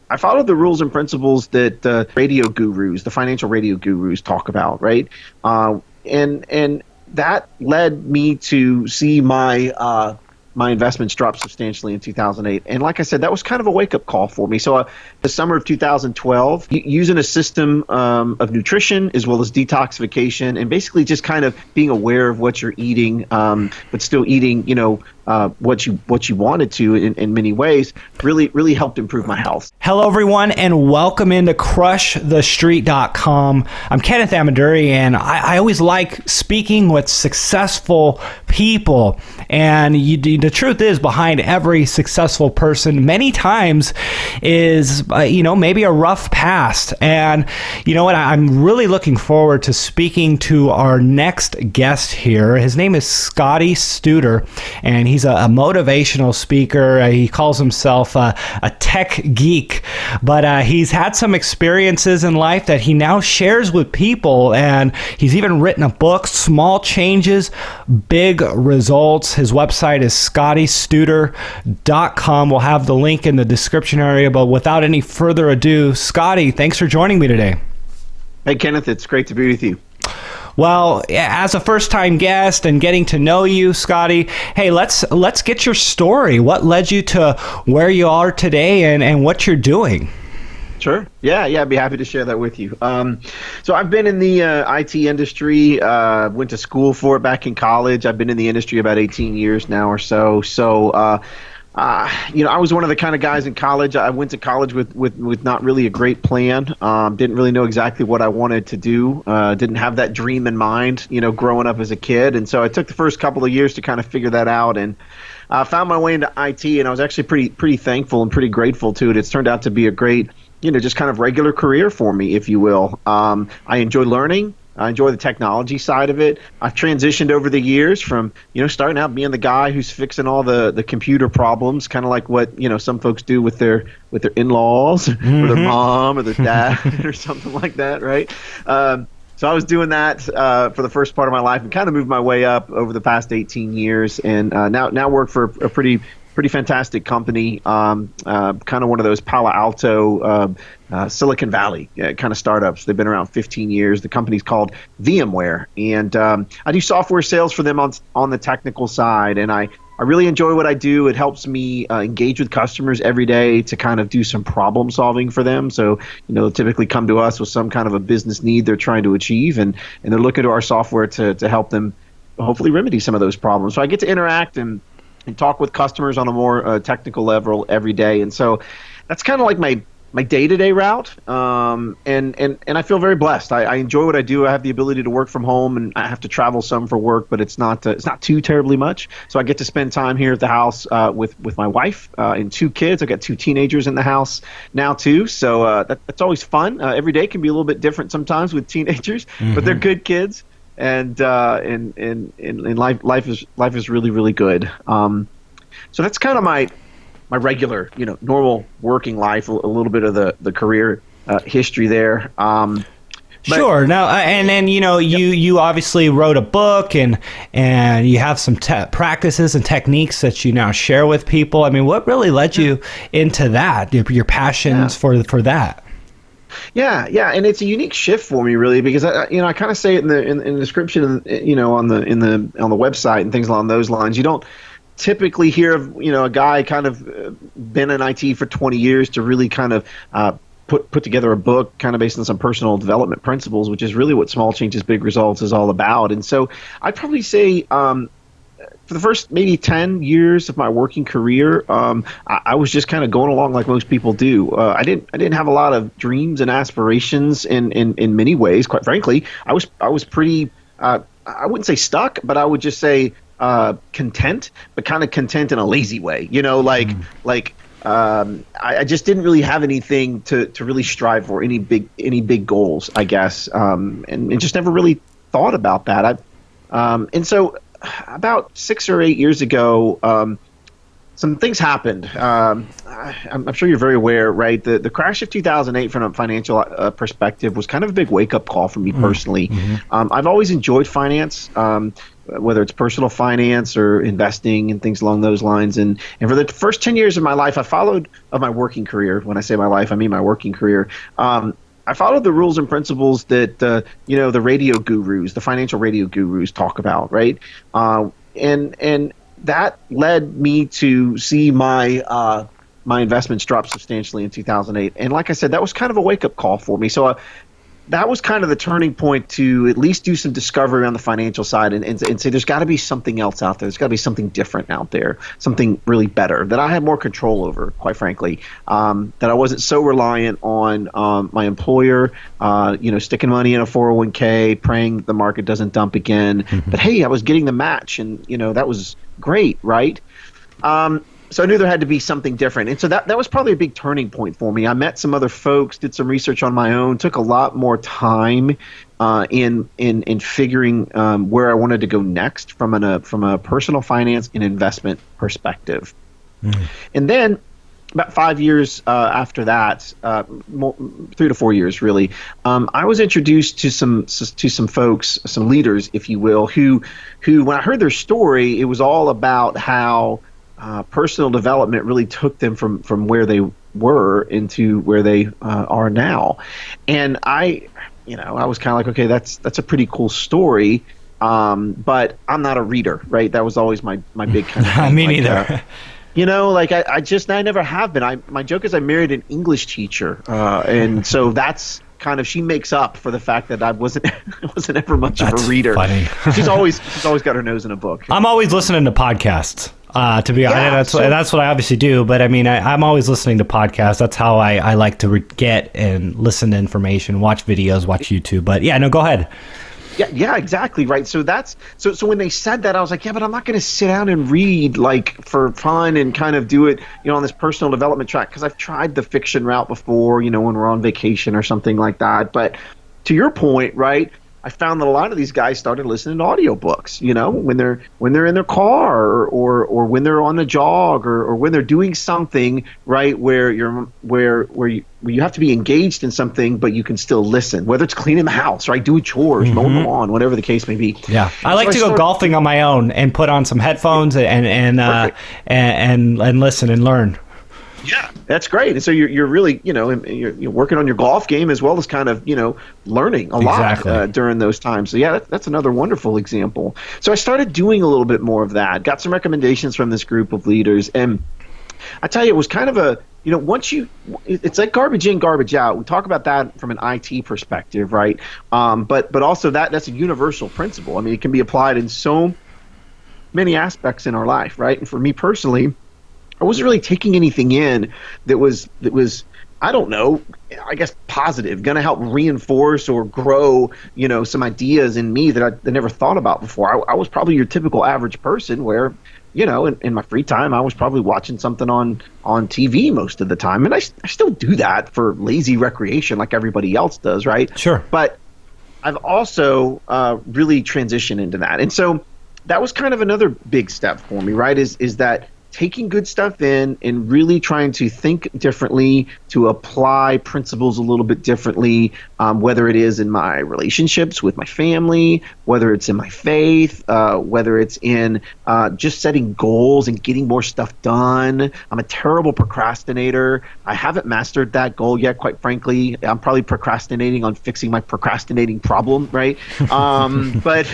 I followed the rules and principles that the radio gurus, the financial radio gurus, talk about, right? And that led me to see my investments dropped substantially in 2008. And like I said, that was kind of a wake-up call for me. So the summer of 2012, using a system of nutrition as well as detoxification, and basically just kind of being aware of what you're eating, but still eating, what you wanted to in many ways, really helped improve my health. Hello, everyone, and welcome into CrushTheStreet.com. I'm Kenneth Amaduri, and I always like speaking with successful people. And the truth is, behind every successful person, many times is, maybe a rough past. And you know what? I'm really looking forward to speaking to our next guest here. His name is Scotty Studer, and he's a motivational speaker. He calls himself a tech geek, but he's had some experiences in life that he now shares with people, and he's even written a book, Small Changes, Big Results. His website is scottystuder.com. We'll have the link in the description area, but without any further ado, Scotty, thanks for joining me today. Hey, Kenneth, it's great to be with you. Well, as a first-time guest and getting to know you, Scotty, hey, let's get your story. What led you to where you are today and what you're doing? Sure. Yeah, I'd be happy to share that with you. So I've been in the IT industry, went to school for it back in college. I've been in the industry about 18 years now or so. I was one of the kind of guys in college. I went to college with not really a great plan. Didn't really know exactly what I wanted to do. Didn't have that dream in mind, growing up as a kid. And so I took the first couple of years to kind of figure that out, and found my way into IT. And I was actually pretty thankful and pretty grateful to it. It's turned out to be a great, just kind of regular career for me, if you will. I enjoy learning. I enjoy the technology side of it. I've transitioned over the years from, starting out being the guy who's fixing all the computer problems, kind of like what, some folks do with their in-laws, or their mom or their dad or something like that, right? So I was doing that for the first part of my life, and kind of moved my way up over the past 18 years, and now work for a pretty fantastic company, kind of one of those Palo Alto, Silicon Valley kind of startups. They've been around 15 years. The company's called VMware, and I do software sales for them on the technical side, and I really enjoy what I do. It helps me engage with customers every day to kind of do some problem solving for them. So, they'll typically come to us with some kind of a business need they're trying to achieve, and they're looking to our software to help them hopefully remedy some of those problems. So I get to interact and talk with customers on a more technical level every day. And so that's kind of like my day-to-day route. And I feel very blessed. I enjoy what I do. I have the ability to work from home, and I have to travel some for work, but it's not too terribly much. So I get to spend time here at the house with my wife and two kids. I've got two teenagers in the house now too. So that's always fun. Every day can be a little bit different sometimes with teenagers, but they're good kids. And life is really, really good. So that's kind of my regular, normal working life, a little bit of the career history there. Sure. Now, and then you obviously wrote a book, and you have some practices and techniques that you now share with people. I mean, what really led you into that? Your passions for that? Yeah, and it's a unique shift for me, really, because I kind of say it in the description, on the website and things along those lines. You don't typically hear of a guy kind of been in IT for 20 years to really kind of put together a book kind of based on some personal development principles, which is really what Small Changes, Big Results is all about. And so I'd probably say for the first maybe 10 years of my working career, I was just kind of going along like most people do. I didn't have a lot of dreams and aspirations in many ways. Quite frankly, I was pretty I wouldn't say stuck, but I would just say content, but kind of content in a lazy way. I just didn't really have anything to really strive for, any big goals, I guess, and just never really thought about that. And so about 6 or 8 years ago, some things happened. I'm sure you're very aware, right? The crash of 2008 from a financial perspective was kind of a big wake-up call for me personally. I've always enjoyed finance, whether it's personal finance or investing and things along those lines. And for the first 10 years of my life, of my working career. When I say my life, I mean my working career. I followed the rules and principles that the radio gurus, the financial radio gurus, talk about, right? And that led me to see my investments drop substantially in 2008. And like I said, that was kind of a wake-up call for me. So that was kind of the turning point to at least do some discovery on the financial side and say there's got to be something else out there. There's got to be something different out there, something really better that I had more control over, quite frankly, that I wasn't so reliant on my employer, sticking money in a 401k, praying the market doesn't dump again. But, hey, I was getting the match, and, that was great, right? So I knew there had to be something different. And so that was probably a big turning point for me. I met some other folks, did some research on my own, took a lot more time in figuring where I wanted to go next from a personal finance and investment perspective. And then about 5 years after that, 3 to 4 years really, I was introduced to some folks, some leaders, if you will, who when I heard their story, it was all about how personal development really took them from where they were into where they are now. And I was kind of like, okay, that's a pretty cool story, but I'm not a reader, right? That was always my big kind of thing. Me neither. I never have been. My joke is I married an English teacher, and so that's kind of, she makes up for the fact that I wasn't ever much of a reader. Funny. she's always got her nose in a book. I'm always listening to podcasts. To be honest, that's what I obviously do. But I mean, I'm always listening to podcasts. That's how I like to get and listen to information, watch videos, watch YouTube. But yeah, no, go ahead. Yeah, exactly, right. So so when they said that, I was like, yeah, but I'm not going to sit down and read like for fun and kind of do it, on this personal development track, because I've tried the fiction route before, when we're on vacation or something like that. But to your point, right, I found that a lot of these guys started listening to audiobooks, when they're in their car or when they're on a jog or when they're doing something, right, where you have to be engaged in something, but you can still listen, whether it's cleaning the house, right, doing chores, mowing the lawn, whatever the case may be. Yeah, I like to go golfing on my own and put on some headphones and listen and learn. Yeah, that's great. And so you're really, you're working on your golf game as well as kind of, learning a lot during those times. So yeah, that's another wonderful example. So I started doing a little bit more of that, got some recommendations from this group of leaders. And I tell you, it was kind of a, it's like garbage in, garbage out. We talk about that from an IT perspective, right? But also that's a universal principle. I mean, it can be applied in so many aspects in our life, right? And for me personally, I wasn't really taking anything in that was I don't know, I guess positive, going to help reinforce or grow, some ideas in me that I never thought about before. I was probably your typical average person where, in my free time, I was probably watching something on TV most of the time. And I still do that for lazy recreation like everybody else does, right? Sure. But I've also really transitioned into that. And so that was kind of another big step for me, right, is that taking good stuff in and really trying to think differently, to apply principles a little bit differently, whether it is in my relationships with my family, whether it's in my faith, whether it's in just setting goals and getting more stuff done. I'm a terrible procrastinator. I haven't mastered that goal yet, quite frankly. I'm probably procrastinating on fixing my procrastinating problem, right? But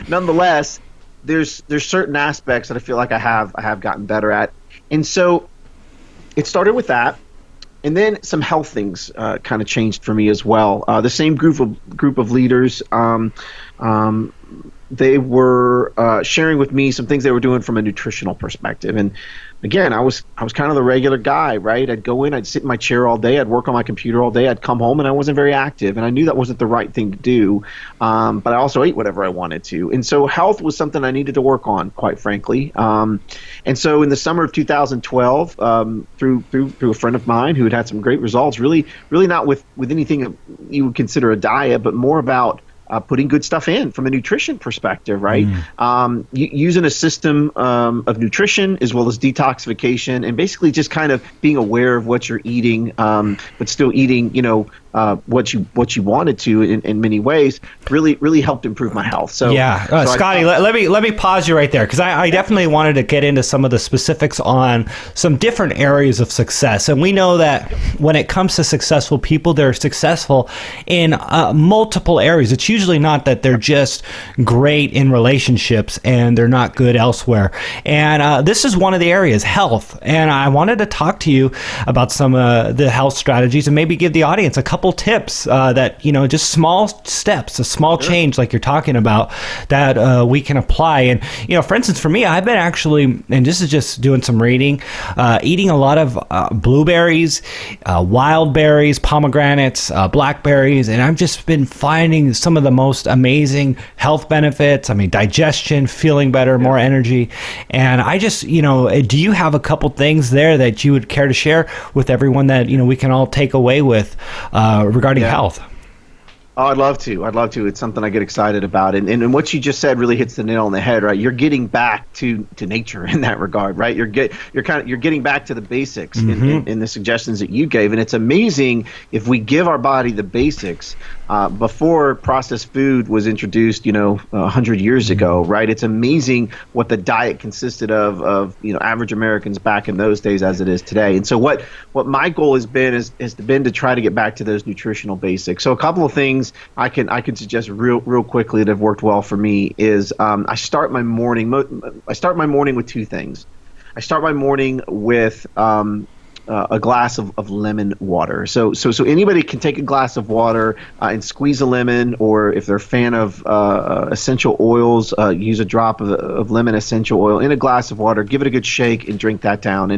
nonetheless, there's certain aspects that I feel like I have gotten better at. And so it started with that. And then some health things kind of changed for me as well. The same group of leaders, they were sharing with me some things they were doing from a nutritional perspective. And again, I was kind of the regular guy, right? I'd go in, I'd sit in my chair all day, I'd work on my computer all day, I'd come home, and I wasn't very active. And I knew that wasn't the right thing to do, but I also ate whatever I wanted to. And so health was something I needed to work on, quite frankly. And so in the summer of 2012, through a friend of mine who had some great results, really not with anything you would consider a diet, but more about putting good stuff in from a nutrition perspective, right? Using a system of nutrition as well as detoxification, and basically just kind of being aware of what you're eating, but still eating, what you wanted to in many ways, really helped improve my health. So Scotty, let me pause you right there, because I definitely wanted to get into some of the specifics on some different areas of success. And we know that when it comes to successful people, they're successful in multiple areas. It's usually not that they're just great in relationships and they're not good elsewhere. And this is one of the areas, health. And I wanted to talk to you about some of the health strategies and maybe give the audience a couple tips that, just small steps, a small change like you're talking about that we can apply. And, for instance, for me, I've been actually, and this is just doing some reading, eating a lot of blueberries, wild berries, pomegranates, blackberries, and I've just been finding some of the most amazing health benefits. I mean, digestion, feeling better, more energy. And I just, do you have a couple things there that you would care to share with everyone that, we can all take away with regarding health? Oh, I'd love to. It's something I get excited about. And what you just said really hits the nail on the head, right? You're getting back to nature in that regard, right? You're getting back to the basics in the suggestions that you gave. And it's amazing if we give our body the basics before processed food was introduced, 100 years ago, right? It's amazing what the diet consisted of average Americans back in those days as it is today. And so what my goal has been to try to get back to those nutritional basics. So a couple of things I can suggest real quickly that have worked well for me is I start my morning with two things. I start my morning with a glass of lemon water. So anybody can take a glass of water and squeeze a lemon, or if they're a fan of essential oils, use a drop of lemon essential oil in a glass of water, give it a good shake, and drink that down.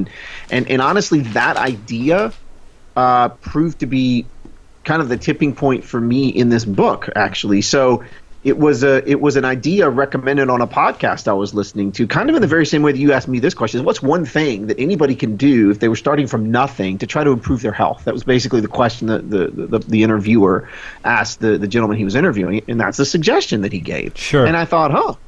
And honestly, that idea proved to be kind of the tipping point for me in this book, actually. So it was an idea recommended on a podcast I was listening to, kind of in the very same way that you asked me this question. What's one thing that anybody can do if they were starting from nothing to try to improve their health? That was basically the question that the interviewer asked the gentleman he was interviewing, and that's the suggestion that he gave. Sure. And I thought,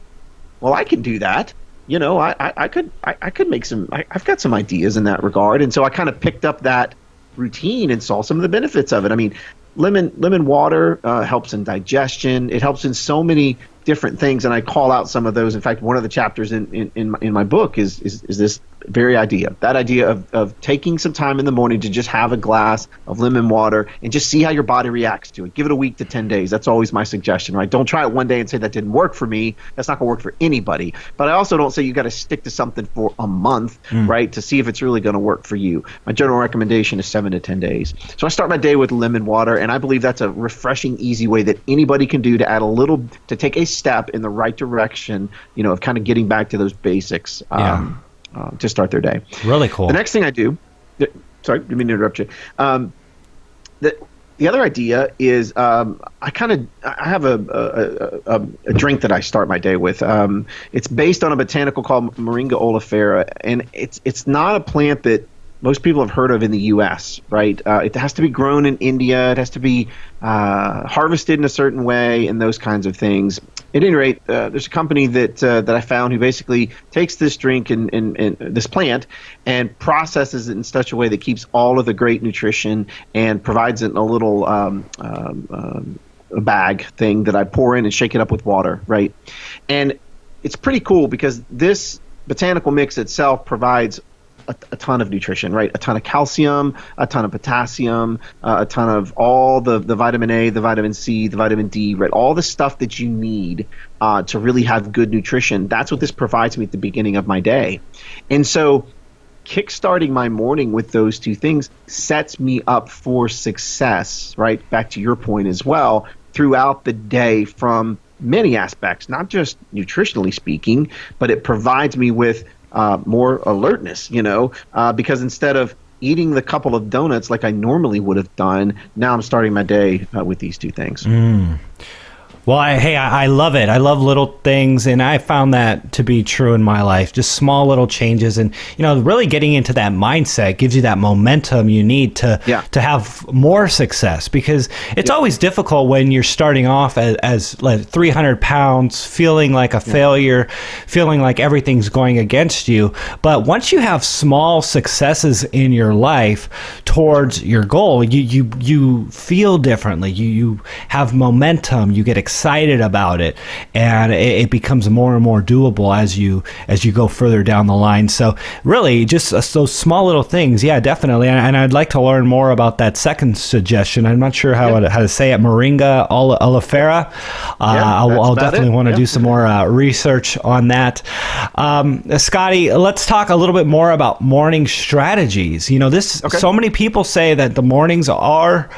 well, I can do that. I could make some. I've got some ideas in that regard, and so I kind of picked up that routine and saw some of the benefits of it. I mean, lemon water helps in digestion. It helps in so many different things, and I call out some of those. In fact, one of the chapters in my book is this very idea. That idea of taking some time in the morning to just have a glass of lemon water and just see how your body reacts to it. Give it a week to 10 days. That's always my suggestion, right? Don't try it one day and say that didn't work for me. That's not going to work for anybody. But I also don't say you got to stick to something for a month, right, to see if it's really going to work for you. My general recommendation is 7 to 10 days. So I start my day with lemon water, and I believe that's a refreshing, easy way that anybody can do to take a step in the right direction, of kind of getting back to those basics. To start their day. Really cool. The next thing I do, sorry, didn't mean to interrupt you. The other idea is I have a drink that I start my day with. It's based on a botanical called Moringa oleifera, and it's not a plant that most people have heard of in the U.S., right? It has to be grown in India. It has to be harvested in a certain way and those kinds of things. At any rate, there's a company that I found who basically takes this drink and this plant and processes it in such a way that keeps all of the great nutrition and provides it in a little a bag thing that I pour in and shake it up with water, right? And it's pretty cool because this botanical mix itself provides a ton of nutrition, right? A ton of calcium, a ton of potassium, a ton of all the vitamin A, the vitamin C, the vitamin D, right? All the stuff that you need to really have good nutrition. That's what this provides me at the beginning of my day. And so kickstarting my morning with those two things sets me up for success, right? Back to your point as well, throughout the day from many aspects, not just nutritionally speaking, but it provides me with more alertness, because instead of eating the couple of donuts like I normally would have done, now I'm starting my day with these two things. Well, I love it. I love little things, and I found that to be true in my life. Just small little changes, and really getting into that mindset gives you that momentum you need to have more success. Because it's always difficult when you're starting off as like 300 pounds, feeling like a failure, feeling like everything's going against you. But once you have small successes in your life towards your goal, you feel differently. You have momentum. You get excited about it, and it becomes more and more doable as you go further down the line. So really, just those small little things, definitely. And I'd like to learn more about that second suggestion. I'm not sure how to say it. Moringa, oleifera. I'll definitely want to do some more research on that. Scotty, let's talk a little bit more about morning strategies. So many people say that the mornings are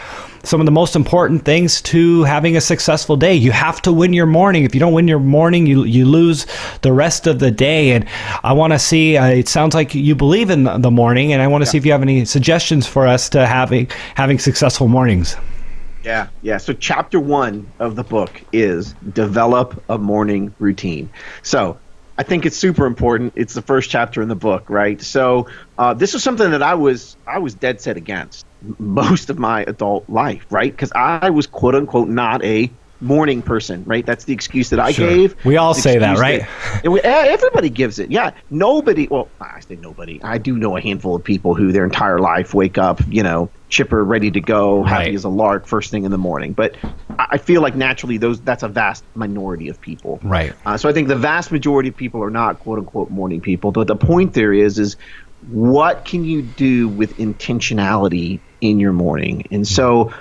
some of the most important things to having a successful day. You have to win your morning. If you don't win your morning, you lose the rest of the day. And I want to see, it sounds like you believe in the morning, and I want to see if you have any suggestions for us to having successful mornings. Yeah. So chapter 1 of the book is develop a morning routine. So I think it's super important. It's the first chapter in the book, right? So this is something that I was dead set against most of my adult life, right? Because I was quote unquote not a morning person, right? That's the excuse that I gave. We all say that, right? Everybody gives it. Yeah. Nobody, well, I say nobody. I do know a handful of people who their entire life wake up, chipper, ready to go, happy as a lark, first thing in the morning. But I feel like naturally that's a vast minority of people. Right. So I think the vast majority of people are not quote unquote morning people. But the point there is what can you do with intentionality in your morning? And so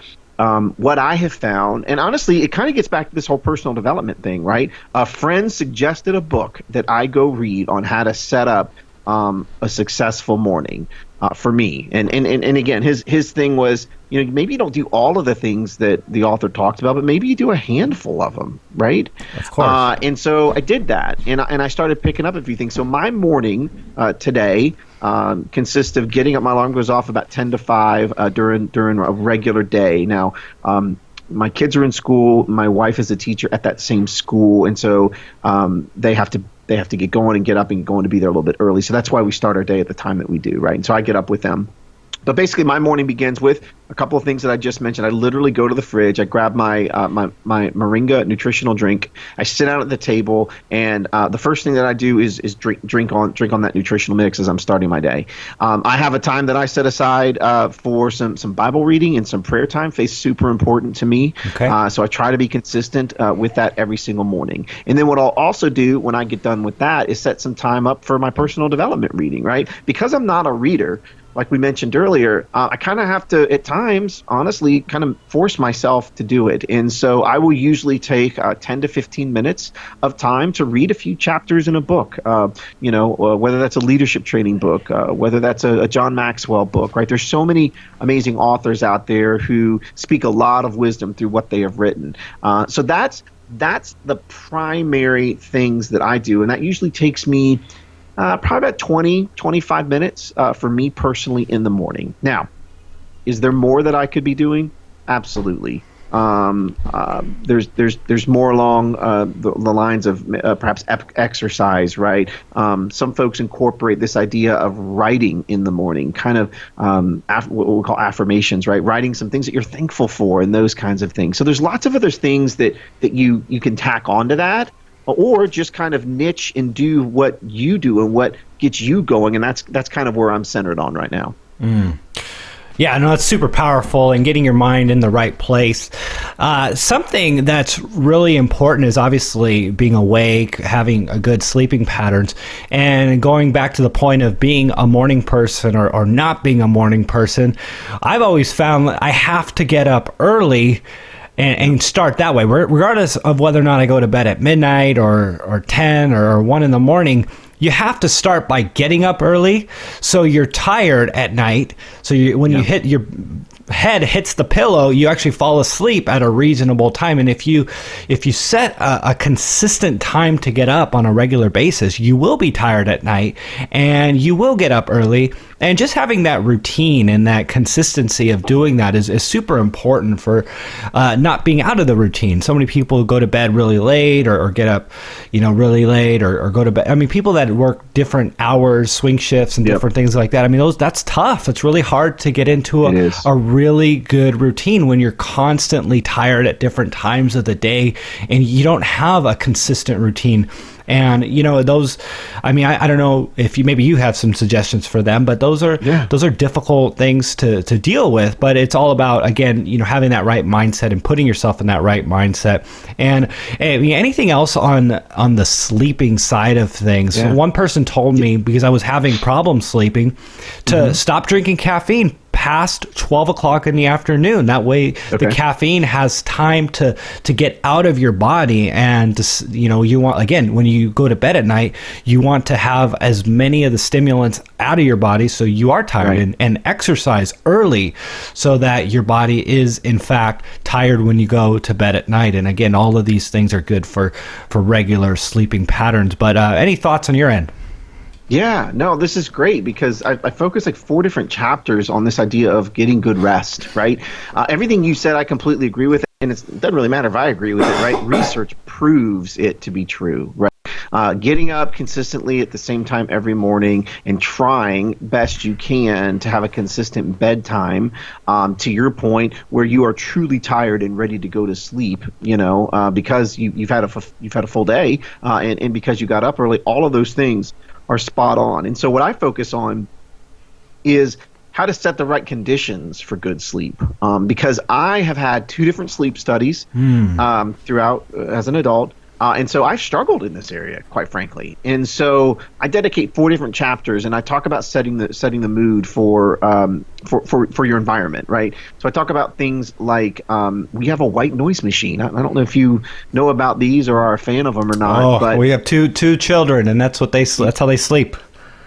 what I have found, and honestly, it kind of gets back to this whole personal development thing, right? A friend suggested a book that I go read on how to set up a successful morning for me. And again, his thing was, maybe you don't do all of the things that the author talks about, but maybe you do a handful of them, right? Of course. And so I did that, and I started picking up a few things. So my morning today consists of getting up. My alarm goes off about 10 to 5 during a regular day. Now, my kids are in school. My wife is a teacher at that same school, and so they have to get going and get up and going to be there a little bit early. So that's why we start our day at the time that we do, right? And so I get up with them. But basically, my morning begins with a couple of things that I just mentioned. I literally go to the fridge. I grab my Moringa nutritional drink. I sit down at the table, and the first thing that I do is drink on that nutritional mix as I'm starting my day. I have a time that I set aside for some Bible reading and some prayer time. Faith's super important to me. Okay. So I try to be consistent with that every single morning. And then what I'll also do when I get done with that is set some time up for my personal development reading, right? Because I'm not a reader, like we mentioned earlier, I kind of have to, at times, honestly, kind of force myself to do it. And so I will usually take 10 to 15 minutes of time to read a few chapters in a book, whether that's a leadership training book, whether that's a John Maxwell book, right? There's so many amazing authors out there who speak a lot of wisdom through what they have written. So that's the primary things that I do. And that usually takes me probably about 20, 25 minutes for me personally in the morning. Now, is there more that I could be doing? Absolutely. There's more along the lines of perhaps exercise, right? Some folks incorporate this idea of writing in the morning, kind of what we call affirmations, right? Writing some things that you're thankful for and those kinds of things. So there's lots of other things that you can tack onto that, or just kind of niche and do what you do and what gets you going. And that's kind of where I'm centered on right now. Yeah, no, it's super powerful and getting your mind in the right place. Something that's really important is obviously being awake, having a good sleeping patterns, and going back to the point of being a morning person or not being a morning person. I've always found that I have to get up early and start that way, regardless of whether or not I go to bed at midnight or 10 or 1 in the morning. You have to start by getting up early so you're tired at night. So when you hit your head hits the pillow, you actually fall asleep at a reasonable time. And if you set a consistent time to get up on a regular basis, you will be tired at night and you will get up early. And just having that routine and that consistency of doing that is super important for not being out of the routine. So many people go to bed really late or get up, really late or go to bed. I mean, people that work different hours, swing shifts and different things like that. I mean, that's tough. It's really hard to get into a really good routine when you're constantly tired at different times of the day and you don't have a consistent routine. And those, I mean, I don't know if maybe you have some suggestions for them, but those are difficult things to deal with. But it's all about, again, having that right mindset and putting yourself in that right mindset. And I mean, anything else on the sleeping side of things? Yeah. One person told me, because I was having problems sleeping, to stop drinking caffeine past 12 o'clock in the afternoon. That way the caffeine has time to get out of your body. And you want, again, when you go to bed at night, you want to have as many of the stimulants out of your body so you are tired, and exercise early so that your body is in fact tired when you go to bed at night. And again, all of these things are good for regular sleeping patterns. But any thoughts on your end? Yeah, no, this is great because I focus like 4 different chapters on this idea of getting good rest, right? Everything you said, I completely agree with, and it doesn't really matter if I agree with it, right? Research proves it to be true, right? Getting up consistently at the same time every morning and trying best you can to have a consistent bedtime, to your point, where you are truly tired and ready to go to sleep, because you've had a full day, and because you got up early, all of those things are spot on. And so what I focus on is how to set the right conditions for good sleep, because I have had 2 different sleep studies throughout as an adult. And so I've struggled in this area, quite frankly. And so I dedicate 4 different chapters, and I talk about setting the mood for your environment, right? So I talk about things like we have a white noise machine. I don't know if you know about these or are a fan of them or not. But we have two children, and that's how they sleep.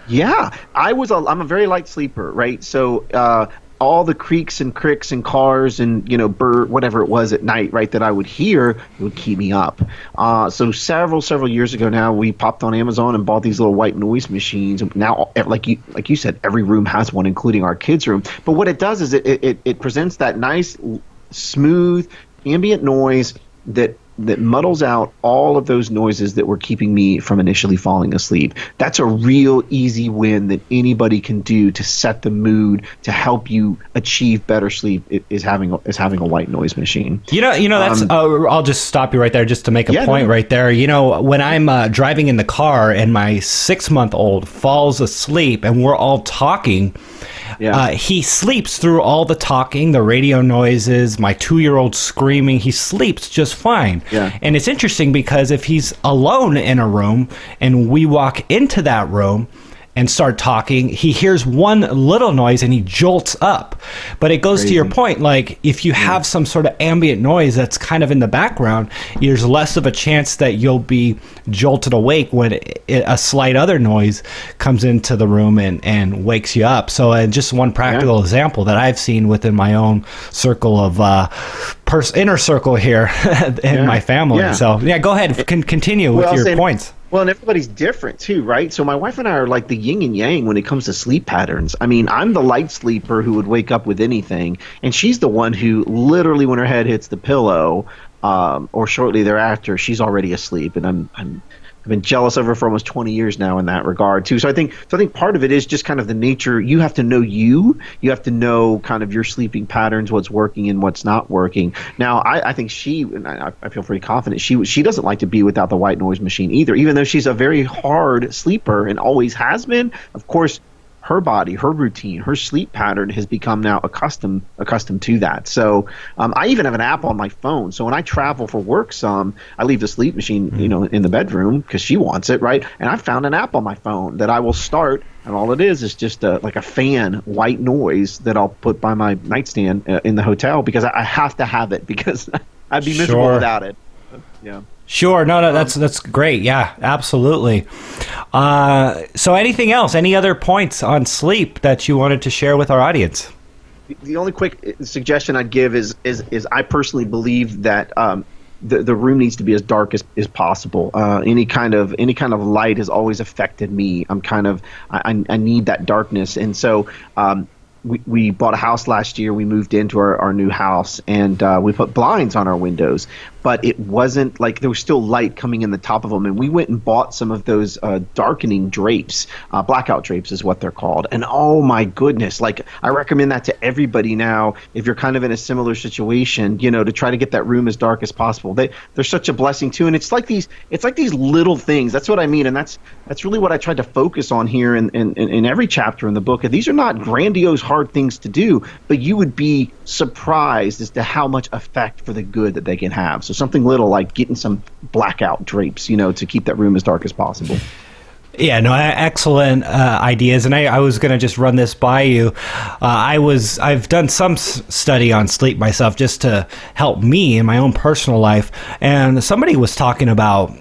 Yeah, I'm a very light sleeper, right? So all the creaks and cricks and cars and bird, whatever it was at night, right, that I would hear, it would keep me up. So several years ago now, we popped on Amazon and bought these little white noise machines. Now, like you said, every room has one, including our kids' room. But what it does is it presents that nice, smooth ambient noise that muddles out all of those noises that were keeping me from initially falling asleep. That's a real easy win that anybody can do to set the mood to help you achieve better sleep is having a white noise machine. That's I'll just stop you right there just to make a point right there. When I'm driving in the car and my 6-month-old falls asleep and we're all talking, he sleeps through all the talking, the radio noises, my 2-year-old screaming. He sleeps just fine. Yeah. And it's interesting because if he's alone in a room and we walk into that room and start talking, he hears one little noise and he jolts up. But it goes to your point, like if you have some sort of ambient noise that's kind of in the background, there's less of a chance that you'll be jolted awake when a slight other noise comes into the room and wakes you up. So just one practical example that I've seen within my own circle of inner circle here in my family. Yeah. So go ahead, continue with your points. Well, and everybody's different too, right? So my wife and I are like the yin and yang when it comes to sleep patterns. I mean, I'm the light sleeper who would wake up with anything, and she's the one who literally, when her head hits the pillow, or shortly thereafter, she's already asleep. And I've been jealous of her for almost 20 years now in that regard too. So I think part of it is just kind of the nature. You have to know you have to know kind of your sleeping patterns, what's working and what's not working. Now, I think I feel pretty confident she doesn't like to be without the white noise machine either, even though she's a very hard sleeper and always has been. Of course, her body, her routine, her sleep pattern has become now accustomed to that. So I even have an app on my phone. So when I travel for work I leave the sleep machine, in the bedroom because she wants it, right? And I found an app on my phone that I will start, and all it is just like a fan white noise that I'll put by my nightstand in the hotel because I have to have it because I'd be miserable without it. Yeah. Sure. No, that's great. Yeah, absolutely. So anything else? Any other points on sleep that you wanted to share with our audience? The only quick suggestion I'd give is I personally believe that the room needs to be as dark as possible. Any kind of light has always affected me. I need that darkness, and so we bought a house last year. We moved into our new house, and we put blinds on our windows. But it wasn't like there was still light coming in the top of them. And we went and bought some of those darkening drapes. Blackout drapes is what they're called. And oh my goodness, like I recommend that to everybody now if you're kind of in a similar situation, to try to get that room as dark as possible. They're such a blessing too. And it's like these little things. That's what I mean. And that's really what I tried to focus on here in every chapter in the book. These are not grandiose, hard things to do, but you would be surprised as to how much effect for the good that they can have. So something little like getting some blackout drapes, to keep that room as dark as possible. Yeah, no, excellent ideas, and I was going to just run this by you. I've done some study on sleep myself just to help me in my own personal life, and somebody was talking about,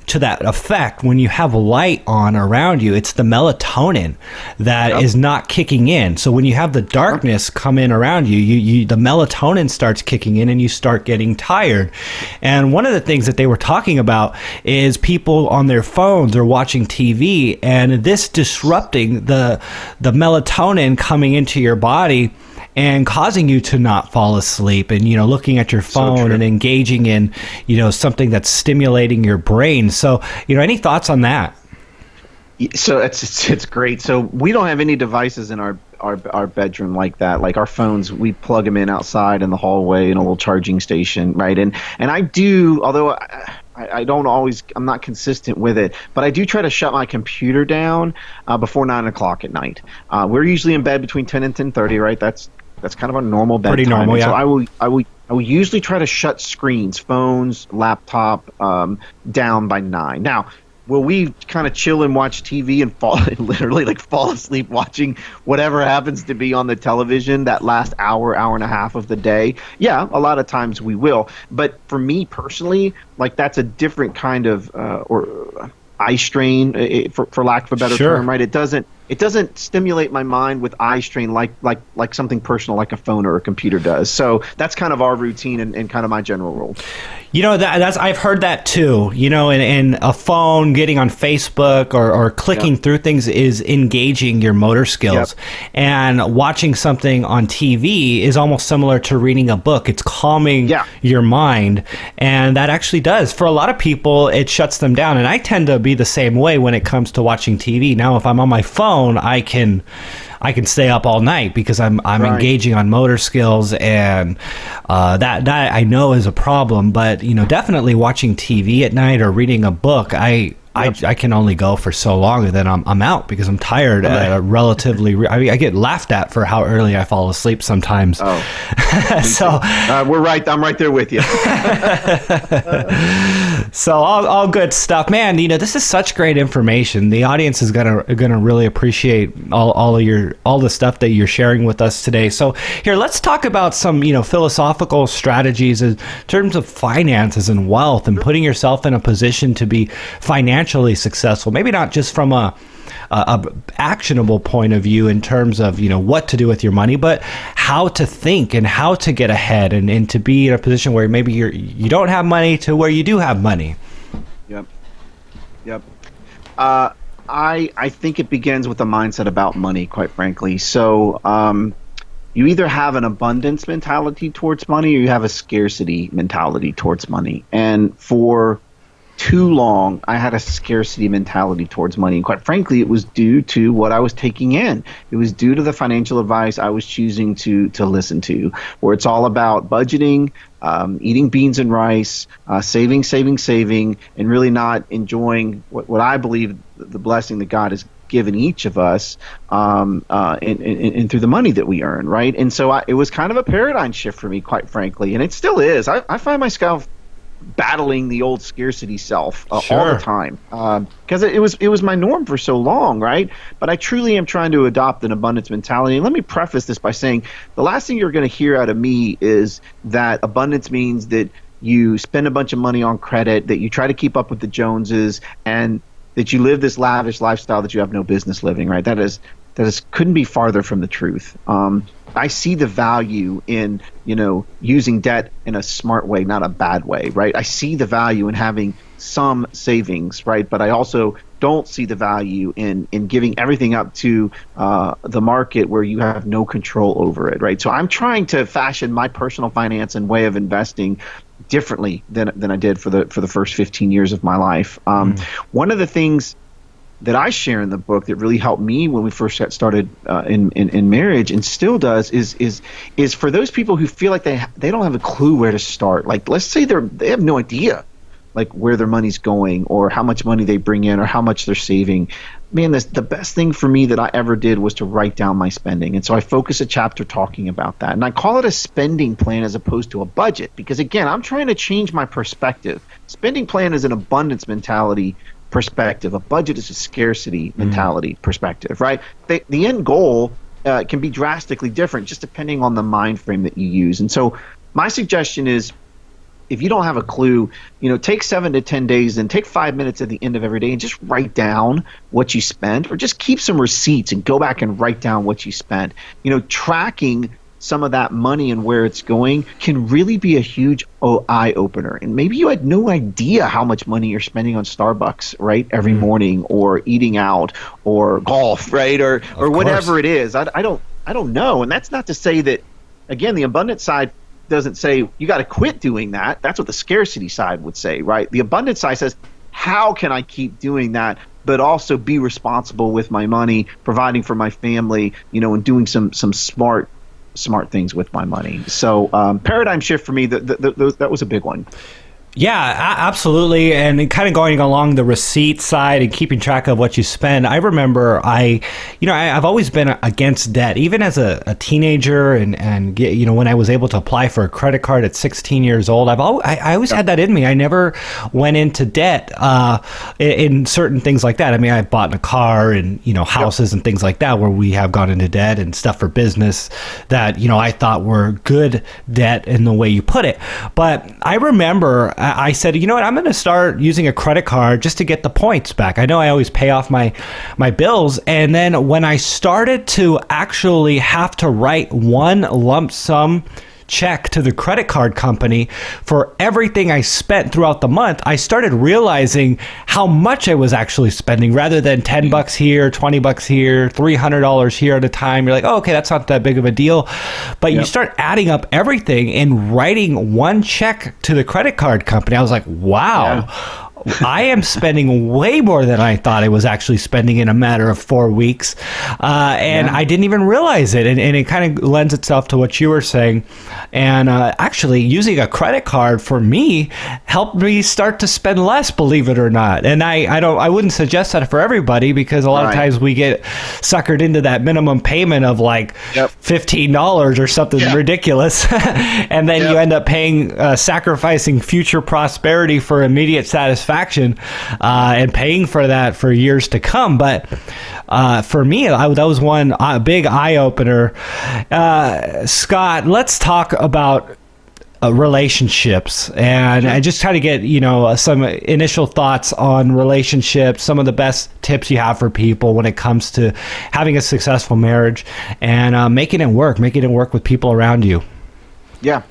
to that effect, when you have light on around you, it's the melatonin that is not kicking in. So when you have the darkness come in around you, the melatonin starts kicking in and you start getting tired. And one of the things that they were talking about is people on their phones or watching TV, and this disrupting the melatonin coming into your body and causing you to not fall asleep, and looking at your phone and engaging in something that's stimulating your brain. So any thoughts on that? So it's great. So we don't have any devices in our bedroom like that. Like our phones, we plug them in outside in the hallway in a little charging station, right? And I do, although I don't always, I'm not consistent with it, but I do try to shut my computer down before 9 o'clock at night. We're usually in bed between 10 and 10:30, right? That's kind of a normal bedtime. Pretty normal, yeah. So I will usually try to shut screens, phones, laptop, down by 9. Now, will we kind of chill and watch TV and literally fall asleep watching whatever happens to be on the television that last hour and a half of the day? Yeah, a lot of times we will. But for me personally, that's a different kind of or eye strain, for lack of a better term, right? It doesn't stimulate my mind with eye strain like something personal like a phone or a computer does. So that's kind of our routine and kind of my general rule. That's I've heard that too. And a phone, getting on Facebook or clicking through things is engaging your motor skills. And watching something on TV is almost similar to reading a book. It's calming your mind, and that actually does. For a lot of people, it shuts them down. And I tend to be the same way when it comes to watching TV. Now, if I'm on my phone, I can stay up all night because I'm engaging on motor skills, and that I know is a problem. But definitely watching TV at night or reading a book, I can only go for so long, and then I'm out because I'm tired. I get laughed at for how early I fall asleep sometimes. So we're right. I'm right there with you. So all good stuff, man. This is such great information. The audience is gonna really appreciate all the stuff that you're sharing with us today. So here, let's talk about some philosophical strategies in terms of finances and wealth and putting yourself in a position to be financially successful. Maybe not just from a actionable point of view in terms of what to do with your money, but how to think and how to get ahead and to be in a position where maybe you don't have money to where you do have money. Yep. I think it begins with a mindset about money, quite frankly. So you either have an abundance mentality towards money or you have a scarcity mentality towards money. And for too long, I had a scarcity mentality towards money. And quite frankly, it was due to what I was taking in. It was due to the financial advice I was choosing to listen to, where it's all about budgeting, eating beans and rice, saving, and really not enjoying what I believe the blessing that God has given each of us and through the money that we earn, right? And so it was kind of a paradigm shift for me, quite frankly, and it still is. I find myself battling the old scarcity self all the time because it was my norm for so long, right? But I truly am trying to adopt an abundance mentality. And let me preface this by saying the last thing you're going to hear out of me is that abundance means that you spend a bunch of money on credit, that you try to keep up with the Joneses, and that you live this lavish lifestyle that you have no business living, right? That is couldn't be farther from the truth. I see the value in, using debt in a smart way, not a bad way, right? I see the value in having some savings, right? But I also don't see the value in giving everything up to the market where you have no control over it, right? So I'm trying to fashion my personal finance and way of investing differently than I did for the first 15 years of my life. One of the things that I share in the book that really helped me when we first got started in marriage, and still does, is for those people who feel like they don't have a clue where to start. Like, let's say they have no idea like where their money's going or how much money they bring in or how much they're saving. Man, the best thing for me that I ever did was to write down my spending. And so I focus a chapter talking about that. And I call it a spending plan as opposed to a budget, because again, I'm trying to change my perspective. Spending plan is an abundance mentality perspective. A budget is a scarcity mentality perspective, right? The end goal can be drastically different just depending on the mind frame that you use. And so my suggestion is, if you don't have a clue, take 7 to 10 days and take 5 minutes at the end of every day and just write down what you spent, or just keep some receipts and go back and write down what you spent. Tracking some of that money and where it's going can really be a huge eye opener. And maybe you had no idea how much money you're spending on Starbucks, right, every morning, or eating out, or golf, right, or whatever it is. I don't know. And that's not to say that, again, the abundance side doesn't say you got to quit doing that. That's what the scarcity side would say, right? The abundance side says, how can I keep doing that, but also be responsible with my money, providing for my family, and doing some smart things with my money. So paradigm shift for me, that was a big one. Yeah, absolutely. And kind of going along the receipt side and keeping track of what you spend. I remember I've always been against debt, even as a teenager, and when I was able to apply for a credit card at 16 years old. I always had that in me. I never went into debt in certain things like that. I mean, I bought a car and houses and things like that where we have gone into debt, and stuff for business that I thought were good debt in the way you put it. But I remember I said, you know what, I'm going to start using a credit card just to get the points back. I know I always pay off my bills. And then when I started to actually have to write one lump sum check to the credit card company for everything I spent throughout the month, I started realizing how much I was actually spending, rather than $10 here, $20 here, $300 here at a time. You're like, oh, okay, that's not that big of a deal. But you start adding up everything and writing one check to the credit card company. I was like, wow. Yeah. I am spending way more than I thought I was actually spending in a matter of 4 weeks. I didn't even realize it. And it kind of lends itself to what you were saying. And actually, using a credit card for me helped me start to spend less, believe it or not. And I wouldn't suggest that for everybody, because a lot of times we get suckered into that minimum payment of like $15 or something ridiculous. And then you end up sacrificing future prosperity for immediate satisfaction. And paying for that for years to come. But for me, that was one big eye-opener. Scott, let's talk about relationships, and I just try to get some initial thoughts on relationships, some of the best tips you have for people when it comes to having a successful marriage and making it work with people around you. Yeah.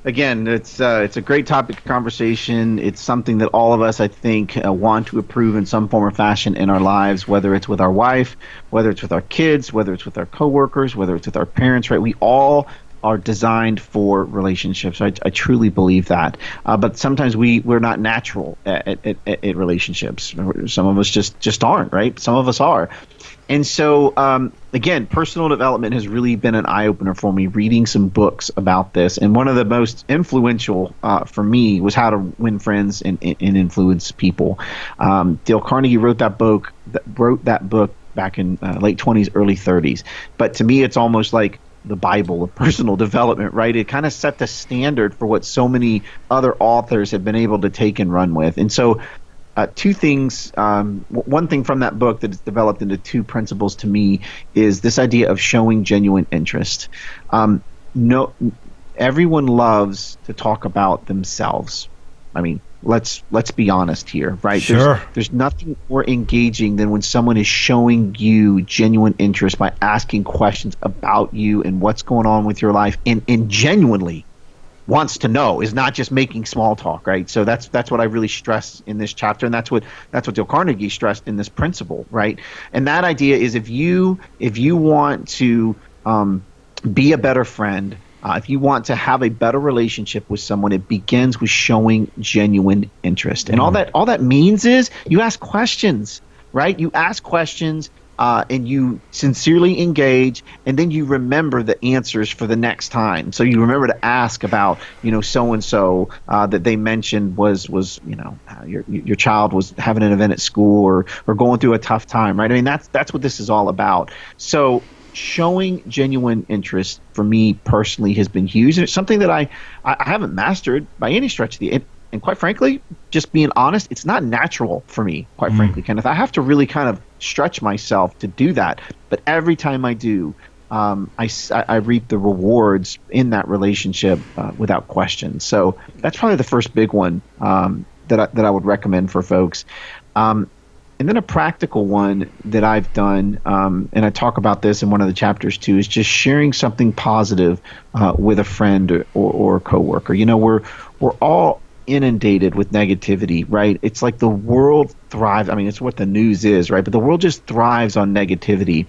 Again, it's a great topic of conversation. It's something that all of us, I think, want to improve in some form or fashion in our lives, whether it's with our wife, whether it's with our kids, whether it's with our coworkers, whether it's with our parents, right? We all are designed for relationships. I truly believe that. But sometimes we're not natural at relationships. Some of us just aren't, right? Some of us are. And so, again, personal development has really been an eye-opener for me, reading some books about this. And one of the most influential for me was How to Win Friends and Influence People. Dale Carnegie wrote that book back in late 20s, early 30s. But to me, it's almost like the Bible of personal development, right? It kind of set the standard for what so many other authors have been able to take and run with. And so two things, one thing from that book that is developed into two principles to me is this idea of showing genuine interest. Everyone loves to talk about themselves, I mean, let's be honest here, right? Sure. There's nothing more engaging than when someone is showing you genuine interest by asking questions about you and what's going on with your life, and genuinely wants to know, is not just making small talk, right? So that's what I really stress in this chapter, and that's what Dale Carnegie stressed in this principle, right? And that idea is, if you want to be a better friend, if you want to have a better relationship with someone, it begins with showing genuine interest. And all that means is you ask questions, right? You ask questions, and you sincerely engage, and then you remember the answers for the next time. So you remember to ask about, so and so that they mentioned was your child was having an event at school or going through a tough time, right? I mean, that's what this is all about. So showing genuine interest for me personally has been huge, and it's something that I haven't mastered by any stretch of the and quite frankly, just being honest, it's not natural for me, quite frankly, Kenneth. I have to really kind of stretch myself to do that. But every time I do, I reap the rewards in that relationship without question. So that's probably the first big one that I would recommend for folks. And then a practical one that I've done, and I talk about this in one of the chapters too, is just sharing something positive with a friend or a coworker. We're all inundated with negativity, right? It's like the world thrives. I mean, it's what the news is, right? But the world just thrives on negativity.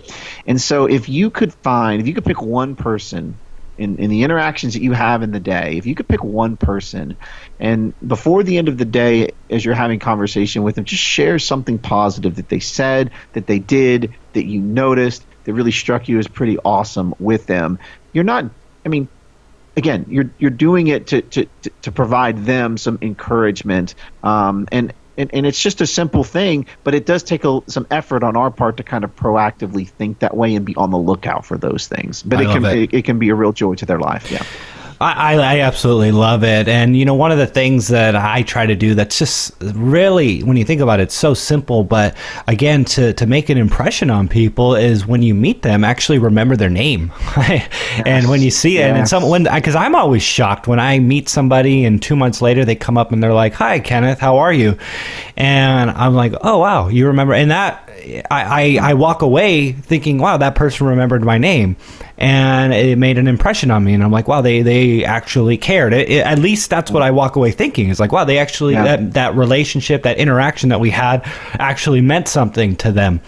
And so if you could pick one person in the interactions that you have in the day, if you could pick one person, and before the end of the day, as you're having conversation with them, just share something positive that they said, that they did, that you noticed, that really struck you as pretty awesome with them. You're not, I mean, again, you're doing it to provide them some encouragement, and it's just a simple thing, but it does take some effort on our part to kind of proactively think that way and be on the lookout for those things. But it can be a real joy to their life. Yeah. I absolutely love it. And, one of the things that I try to do that's just really, when you think about it, it's so simple, but again, to make an impression on people is when you meet them, actually remember their name. Yes. And when you see it, yes. Because I'm always shocked when I meet somebody and 2 months later they come up and they're like, "Hi, Kenneth, how are you?" And I'm like, "Oh, wow, you remember." And that, I walk away thinking, wow, that person remembered my name, and it made an impression on me. And I'm like, wow, they actually cared. At least that's what I walk away thinking. It's like, wow, they actually, that relationship, that interaction that we had actually meant something to them.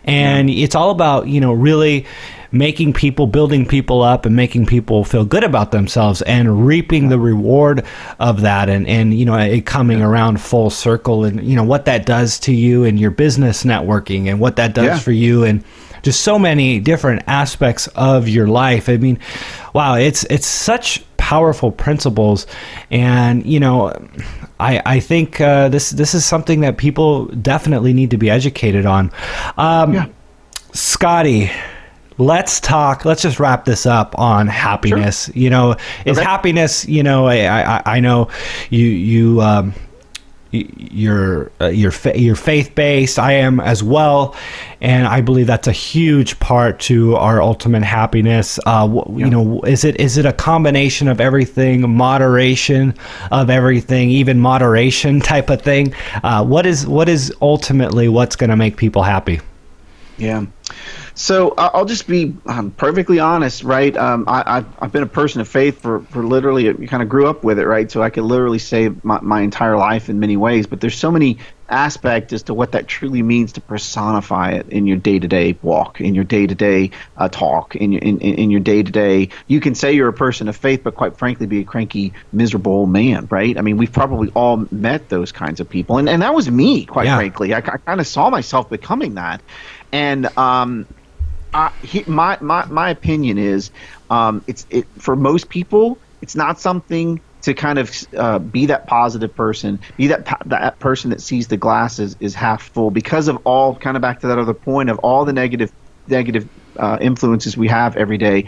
And it's all about, really making people, building people up and making people feel good about themselves and reaping the reward of that, and it coming around full circle, and what that does to you and your business networking, and what that does for you, and just so many different aspects of your life. I mean, wow, it's such powerful principles, and I think this is something that people definitely need to be educated on. Scotty, let's just wrap this up on happiness. Sure. Is happiness, I know you're faith-based. I am as well, and I believe that's a huge part to our ultimate happiness. Is it a combination of everything, moderation of everything, even moderation type of thing? What is ultimately what's going to make people happy? Yeah. So I'll just be perfectly honest, right? I've been a person of faith for literally, you kind of grew up with it, right? So I could literally say my entire life in many ways, but there's so many aspects as to what that truly means to personify it in your day-to-day walk, in your day-to-day talk, in your day-to-day. You can say you're a person of faith, but quite frankly be a cranky, miserable old man, right? I mean, we've probably all met those kinds of people, and that was me, quite frankly. I kind of saw myself becoming that. And my opinion is, for most people, it's not something to kind of be that positive person, be that person that sees the glass is half full, because of all, kind of back to that other point, of all the negative influences we have every day.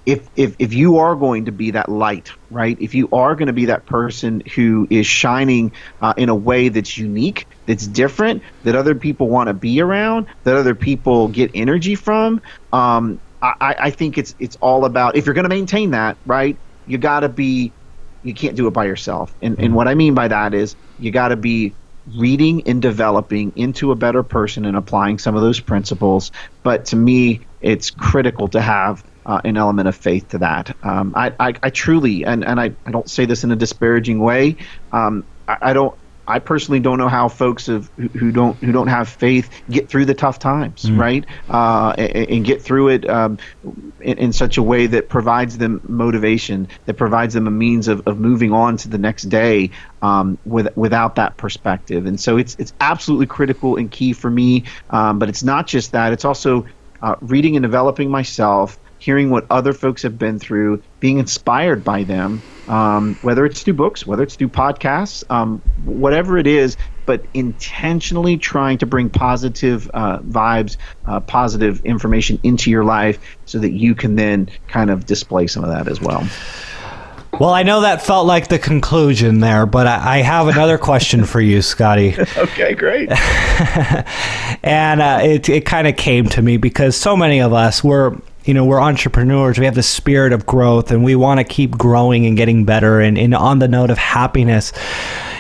If you are going to be that light, right? If you are going to be that person who is shining in a way that's unique, that's different, that other people want to be around, that other people get energy from, I think it's all about, if you're going to maintain that, right? You got to be you can't do it by yourself. And what I mean by that is you got to be reading and developing into a better person and applying some of those principles. But to me, it's critical to have an element of faith to that. I truly, and I don't say this in a disparaging way, I personally don't know how folks who don't have faith get through the tough times, right? And get through it in such a way that provides them motivation, that provides them a means of moving on to the next day without that perspective. And so it's absolutely critical and key for me. But it's not just that; it's also reading and developing myself, hearing what other folks have been through, being inspired by them, whether it's through books, whether it's through podcasts, whatever it is, but intentionally trying to bring positive vibes, positive information into your life so that you can then kind of display some of that as well. Well, I know that felt like the conclusion there, but I have another question for you, Scotty. Okay, great. And it kind of came to me because so many of us, we're entrepreneurs. We have the spirit of growth, and we want to keep growing and getting better. And on the note of happiness,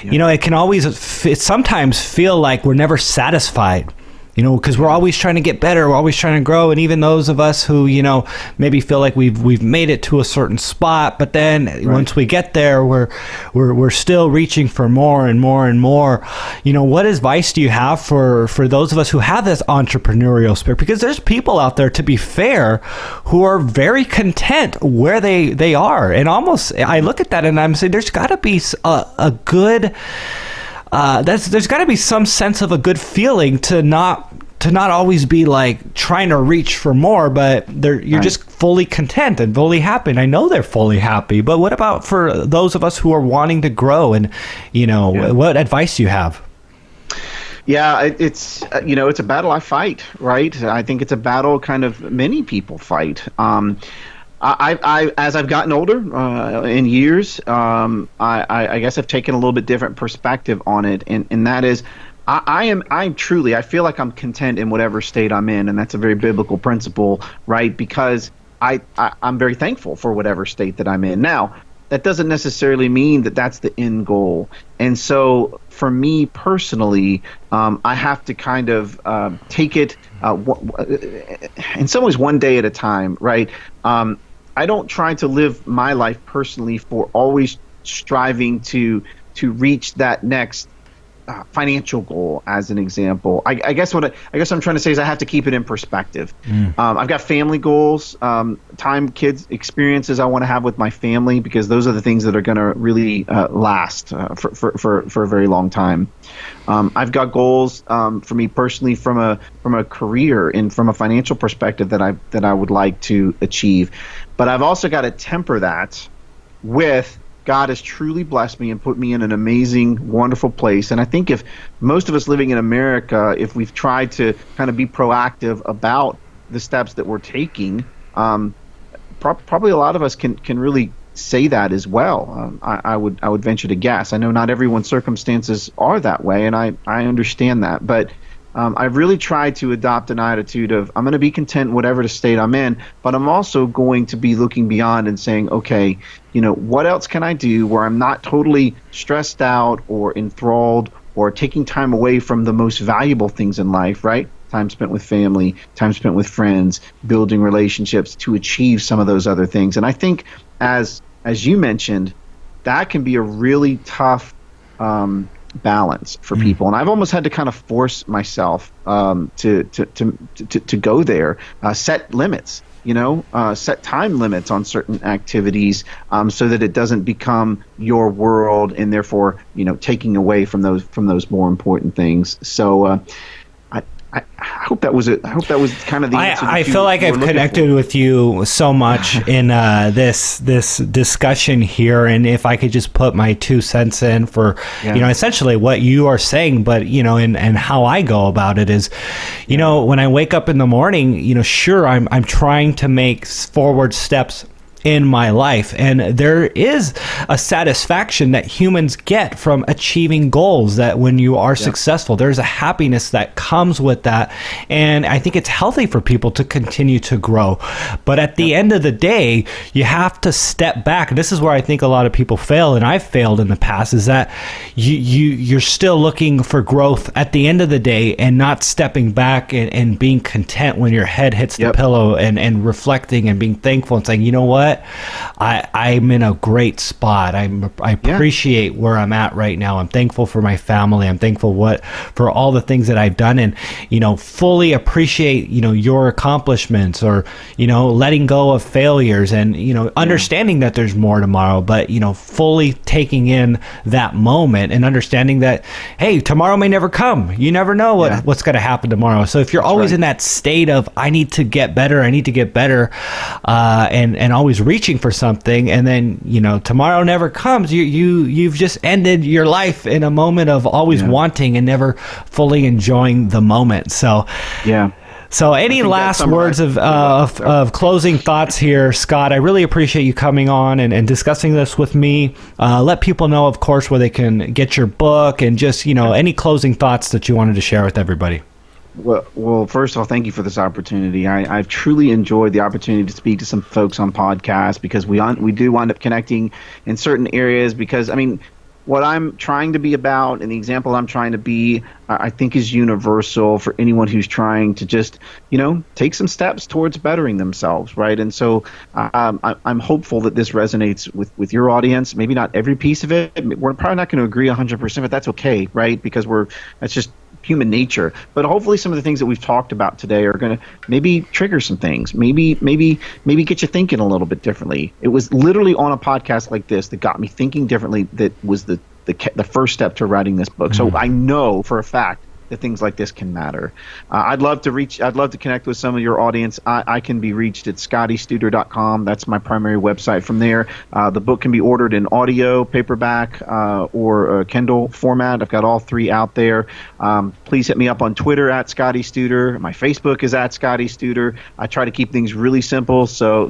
it can it sometimes feel like we're never satisfied. Because we're always trying to get better, we're always trying to grow, and even those of us who, maybe feel like we've made it to a certain spot, but then once we get there, we're still reaching for more and more and more. What advice do you have for those of us who have this entrepreneurial spirit? Because there's people out there, to be fair, who are very content where they are, and almost I look at that and I'm saying there's got to be a good. There's got to be some sense of a good feeling to not always be like trying to reach for more, but you're just fully content and fully happy. And I know they're fully happy, but what about for those of us who are wanting to grow? And what advice do you have? Yeah, it's a battle I fight, right? I think it's a battle kind of many people fight. I as I've gotten older in years, I guess I've taken a little bit different perspective on it, and that is, I feel like I'm content in whatever state I'm in, and that's a very biblical principle, right? Because I'm very thankful for whatever state that I'm in. Now, that doesn't necessarily mean that that's the end goal, and so for me personally, I have to kind of take it in some ways one day at a time, right? I don't try to live my life personally for always striving to reach that next financial goal, as an example. I guess what I'm trying to say is I have to keep it in perspective. I've got family goals, kids, experiences I want to have with my family, because those are the things that are going to really last for a very long time. I've got goals for me personally from a career and from a financial perspective that I would like to achieve. But I've also got to temper that with God has truly blessed me and put me in an amazing, wonderful place. And I think if most of us living in America, if we've tried to kind of be proactive about the steps that we're taking, probably a lot of us can really say that as well. I would venture to guess. I know not everyone's circumstances are that way, and I understand that. But I've really tried to adopt an attitude of I'm going to be content in whatever the state I'm in, but I'm also going to be looking beyond and saying, okay, what else can I do where I'm not totally stressed out or enthralled or taking time away from the most valuable things in life, right? Time spent with family, time spent with friends, building relationships to achieve some of those other things. And I think as you mentioned, that can be a really tough balance for people, and I've almost had to kind of force myself to go there, set limits, set time limits on certain activities, so that it doesn't become your world and therefore taking away from those more important things. So I hope that was kind of the answer. I feel like I've connected with you so much in this discussion here, and if I could just put my 2 cents in for essentially what you are saying, but and how I go about it is, when I wake up in the morning, sure, I'm trying to make forward steps in my life. And there is a satisfaction that humans get from achieving goals, that when you are successful, there's a happiness that comes with that. And I think it's healthy for people to continue to grow. But at the end of the day, you have to step back. And this is where I think a lot of people fail, and I've failed in the past, is that you're still looking for growth at the end of the day and not stepping back and being content when your head hits the pillow, and reflecting and being thankful and saying, you know what? I'm in a great spot. I appreciate where I'm at right now. I'm thankful for my family. I'm thankful for all the things that I've done, and fully appreciate your accomplishments, or letting go of failures, and understanding that there's more tomorrow, but fully taking in that moment and understanding that, hey, tomorrow may never come. You never know what's going to happen tomorrow. So if you're always in that state of I need to get better, and always reaching for something, and then tomorrow never comes, you've just ended your life in a moment of always wanting and never fully enjoying the moment. So So any last words of closing thoughts here, Scott? I really appreciate you coming on and discussing this with me. Let people know, of course, where they can get your book, and just any closing thoughts that you wanted to share with everybody. Well, first of all, thank you for this opportunity. I've truly enjoyed the opportunity to speak to some folks on podcasts, because we do wind up connecting in certain areas, because, what I'm trying to be about, and the example I'm trying to be, I think is universal for anyone who's trying to just, take some steps towards bettering themselves, right? And so I'm hopeful that this resonates with your audience. Maybe not every piece of it. We're probably not going to agree 100%, but that's okay, right? Because that's just human nature. But hopefully some of the things that we've talked about today are going to maybe trigger some things, maybe get you thinking a little bit differently. It was literally on a podcast like this that got me thinking differently, that was the first step to writing this book. So I know for a fact that things like this can matter. I'd love to connect with some of your audience. I can be reached at scottystuder.com. That's my primary website. From there, the book can be ordered in audio, paperback, or Kindle format. I've got all three out there. Please hit me up on Twitter at Scotty Studer. My Facebook is at Scotty Studer. I try to keep things really simple, so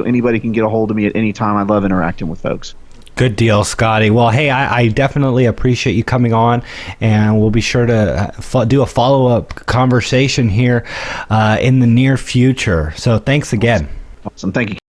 anybody can get a hold of me at any time. I love interacting with folks. Good deal, Scotty. Well, hey, I definitely appreciate you coming on, and we'll be sure to do a follow-up conversation here in the near future. So thanks again. Awesome. Thank you.